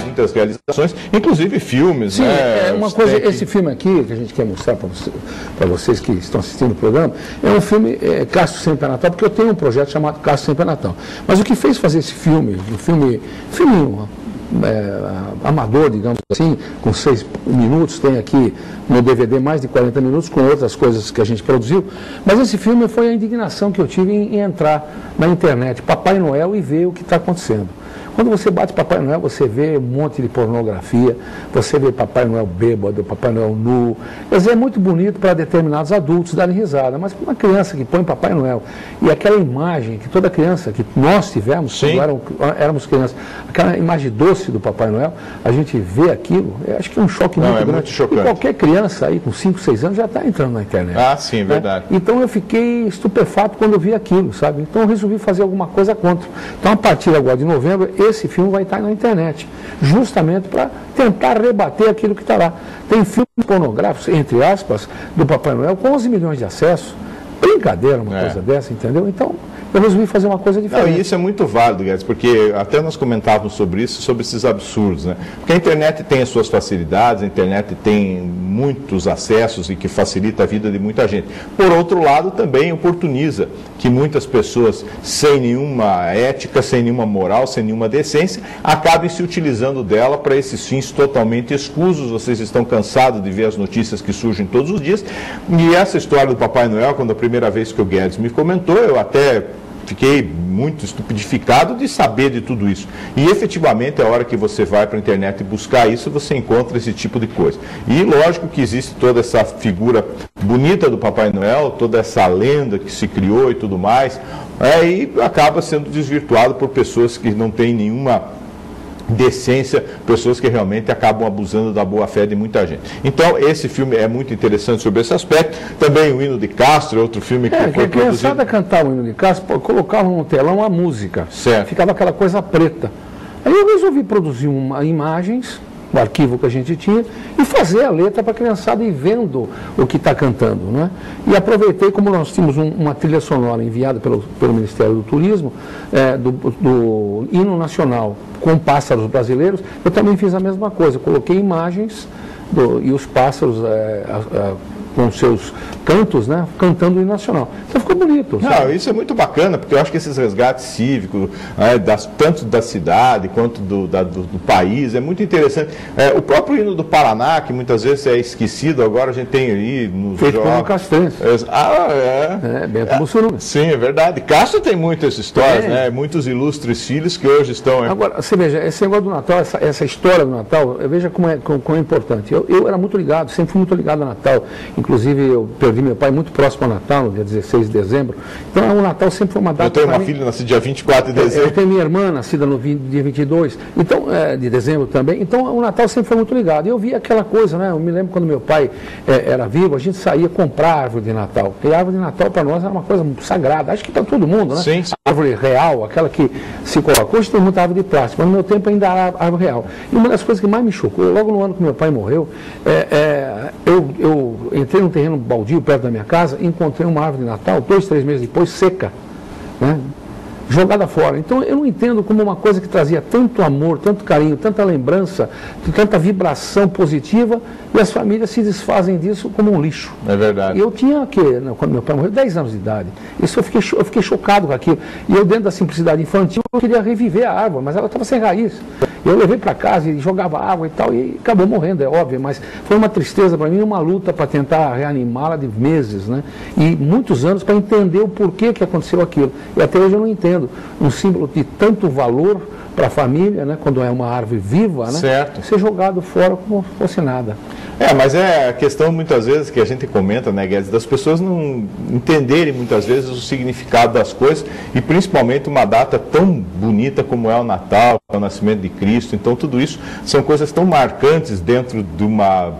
Muitas realizações, inclusive filmes. Sim, né? Uma coisa, esse filme aqui, que a gente quer mostrar para vocês que estão assistindo o programa, é um filme Castro Sem Pé Natal, porque eu tenho um projeto chamado Castro Sem Pé Natal. Mas o que fez fazer esse filme, filminho amador, digamos assim, com 6 minutos, tem aqui no DVD mais de 40 minutos, com outras coisas que a gente produziu, mas esse filme foi a indignação que eu tive em entrar na internet, Papai Noel, e ver o que está acontecendo. Quando você bate Papai Noel, você vê um monte de pornografia, você vê Papai Noel bêbado, Papai Noel nu. Quer dizer, é muito bonito para determinados adultos darem risada, mas para uma criança que põe Papai Noel, e aquela imagem que toda criança, que nós tivemos, quando éramos crianças, aquela imagem doce do Papai Noel, a gente vê aquilo, acho que é um choque muito grande. Muito chocante. E qualquer criança aí com 5, 6 anos já está entrando na internet. Ah, sim, verdade. Então eu fiquei estupefato quando eu vi aquilo, sabe? Então eu resolvi fazer alguma coisa contra. Então a partir agora de novembro, esse filme vai estar na internet, justamente para tentar rebater aquilo que está lá. Tem filmes pornográficos, entre aspas, do Papai Noel com 11 milhões de acessos. Brincadeira uma coisa dessa, entendeu? Então eu resolvi fazer uma coisa diferente. Não, e isso é muito válido, Guedes, porque até nós comentávamos sobre isso, sobre esses absurdos, né? Porque a internet tem as suas facilidades, a internet tem muitos acessos e que facilita a vida de muita gente. Por outro lado, também oportuniza que muitas pessoas, sem nenhuma ética, sem nenhuma moral, sem nenhuma decência, acabem se utilizando dela para esses fins totalmente escusos. Vocês estão cansados de ver as notícias que surgem todos os dias. E essa história do Papai Noel, quando a primeira vez que o Guedes me comentou, eu até fiquei muito estupidificado de saber de tudo isso. E efetivamente, a hora que você vai para a internet buscar isso, você encontra esse tipo de coisa. E lógico que existe toda essa figura bonita do Papai Noel, toda essa lenda que se criou e tudo mais, e acaba sendo desvirtuado por pessoas que não têm nenhuma decência, pessoas que realmente acabam abusando da boa-fé de muita gente. Então, esse filme é muito interessante sobre esse aspecto. Também o Hino de Castro, outro filme que foi produzido. A criançada cantava o Hino de Castro, colocava no telão a música, ficava aquela coisa preta. Aí eu resolvi produzir imagens, o arquivo que a gente tinha, e fazer a letra para a criançada ir vendo o que está cantando, né? E aproveitei, como nós tínhamos uma trilha sonora enviada pelo Ministério do Turismo, do hino nacional com pássaros brasileiros, eu também fiz a mesma coisa, coloquei imagens e os pássaros com seus cantos, né, cantando o hino nacional. Então ficou bonito. Não, isso é muito bacana, porque eu acho que esses resgates cívicos, tanto da cidade quanto do país, é muito interessante. O próprio hino do Paraná, que muitas vezes é esquecido, agora a gente tem aí nos feito pelo Castrense. Bento Mussurum. Sim, é verdade. Castro tem muitas histórias, né? Muitos ilustres filhos que hoje estão... Agora, você veja, esse negócio do Natal, essa história do Natal, veja como é importante. Eu era muito ligado, sempre fui muito ligado ao Natal. Inclusive, eu perdi meu pai muito próximo ao Natal, no dia 16 de dezembro. Então, o Natal sempre foi uma data... Eu tenho uma filha nascida dia 24 de dezembro. Eu tenho minha irmã nascida no dia 22, então, de dezembro também. Então, o Natal sempre foi muito ligado. E eu via aquela coisa, né? Eu me lembro quando meu pai era vivo, a gente saía comprar árvore de Natal. E a árvore de Natal, para nós, era uma coisa sagrada. Acho que para todo mundo, né? Sim. A árvore real, aquela que se colocou. Hoje tem muita árvore de plástico, mas no meu tempo ainda era árvore real. E uma das coisas que mais me chocou, logo no ano que meu pai morreu, eu entrei num terreno baldio perto da minha casa e encontrei uma árvore de Natal, 2, 3 meses depois, seca, né? Jogada fora. Então eu não entendo como uma coisa que trazia tanto amor, tanto carinho, tanta lembrança, tanta vibração positiva, e as famílias se desfazem disso como um lixo. É verdade. E eu tinha, quando meu pai morreu, 10 anos de idade. Isso eu fiquei chocado com aquilo. E eu, dentro da simplicidade infantil, eu queria reviver a árvore, mas ela estava sem raiz. Eu levei para casa e jogava água e tal, e acabou morrendo, é óbvio, mas foi uma tristeza para mim, uma luta para tentar reanimá-la de meses, né? E muitos anos para entender o porquê que aconteceu aquilo. E até hoje eu não entendo. Um símbolo de tanto valor para a família, né? Quando é uma árvore viva, né? Certo. Ser jogado fora como se fosse nada. Mas é a questão muitas vezes que a gente comenta, né, Guedes, das pessoas não entenderem muitas vezes o significado das coisas, e principalmente uma data tão bonita como é o Natal, o nascimento de Cristo. Então tudo isso são coisas tão marcantes dentro de uma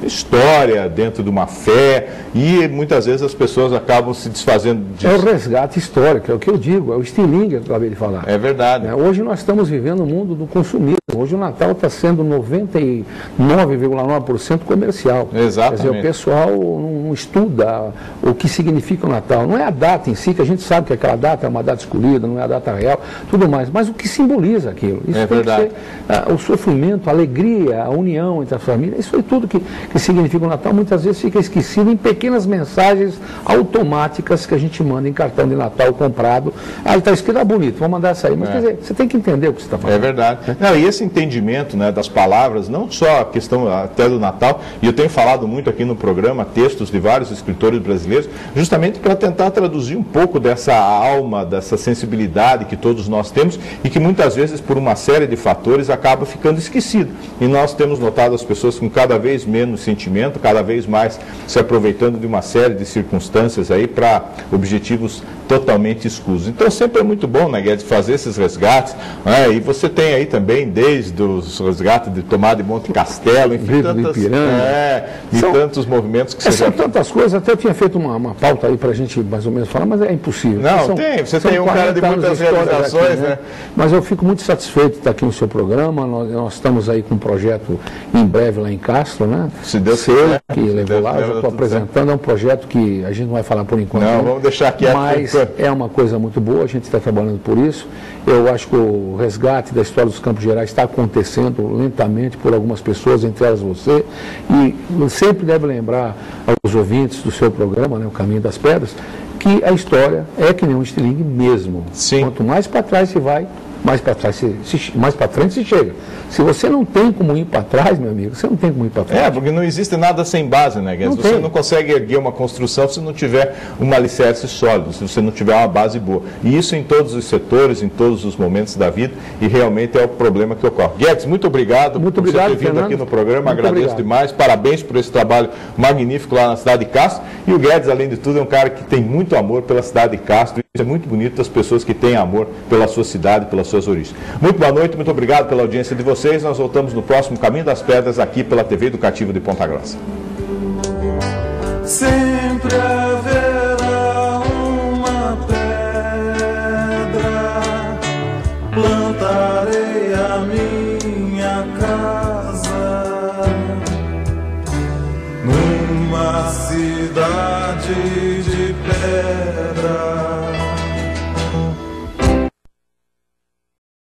história, dentro de uma fé, e muitas vezes as pessoas acabam se desfazendo disso. É o resgate histórico, é o que eu digo, é o estilingue que eu acabei de falar. É verdade. Hoje nós estamos vivendo o mundo do consumismo. Hoje o Natal está sendo 99,9% comercial. Exatamente. Quer dizer, o pessoal não estuda o que significa o Natal. Não é a data em si, que a gente sabe que aquela data é uma data escolhida, não é a data real, tudo mais, mas o que simboliza aquilo. Isso tem verdade. que ser o sofrimento, a alegria, a união entre a família. Isso é tudo que significa o Natal. Muitas vezes fica esquecido em pequenas mensagens automáticas que a gente manda em cartão de Natal comprado. Está escrito, bonito, vou mandar essa aí. Mas quer dizer, você tem que entender o que você está falando. É verdade. Não, e esse entendimento, né, das palavras, não só a questão até do Natal, e eu tenho falado muito aqui no programa, textos de vários escritores brasileiros, justamente para tentar traduzir um pouco dessa alma, dessa sensibilidade que todos nós temos e que muitas vezes, por uma série de fatores, acaba ficando esquecido. E nós temos notado as pessoas com cada vez menos sentimento, cada vez mais se aproveitando de uma série de circunstâncias aí para objetivos totalmente escusos. Então sempre é muito bom, né, Guedes, fazer esses resgates, né? E você tem aí também, desde os resgates de Tomada de Monte Castelo, enfim, tantos movimentos que você são tantas coisas, até eu tinha feito uma pauta aí para a gente mais ou menos falar, mas é impossível. Não, você tem um cara de muitas realizações, aqui, né? Mas eu fico muito satisfeito de estar aqui no seu programa, nós estamos aí com um projeto em breve lá em Castro, né? Se Deus quiser. Que levou lá, já estou apresentando, é um projeto que a gente não vai falar por enquanto. Não, vamos deixar aqui. Mas é uma coisa muito boa, a gente está trabalhando por isso. Eu acho que o resgate da história dos Campos Gerais está acontecendo lentamente por algumas pessoas, entre elas você, e sempre deve lembrar aos ouvintes do seu programa, né, O Caminho das Pedras, que a história é que nem um estilingue mesmo. Sim. Quanto mais para trás se vai, mais para trás mais para frente se chega. Se você não tem como ir para trás, meu amigo, você não tem como ir para frente. Porque não existe nada sem base, né, Guedes? Você não consegue erguer uma construção se não tiver um alicerce sólido, se você não tiver uma base boa. E isso em todos os setores, em todos os momentos da vida, e realmente é o problema que ocorre. Guedes, muito obrigado por você ter vindo Fernando. Aqui no programa, Muito agradeço obrigado. Demais, parabéns por esse trabalho magnífico lá na cidade de Castro. E o Guedes, além de tudo, é um cara que tem muito amor pela cidade de Castro. Isso é muito bonito das pessoas que têm amor pela sua cidade, pelas suas origens. Muito boa noite, muito obrigado pela audiência de vocês. Nós voltamos no próximo Caminho das Pedras, aqui pela TV Educativa de Ponta Grossa. Sempre haverá uma pedra, plantarei a minha casa numa cidade de pedra.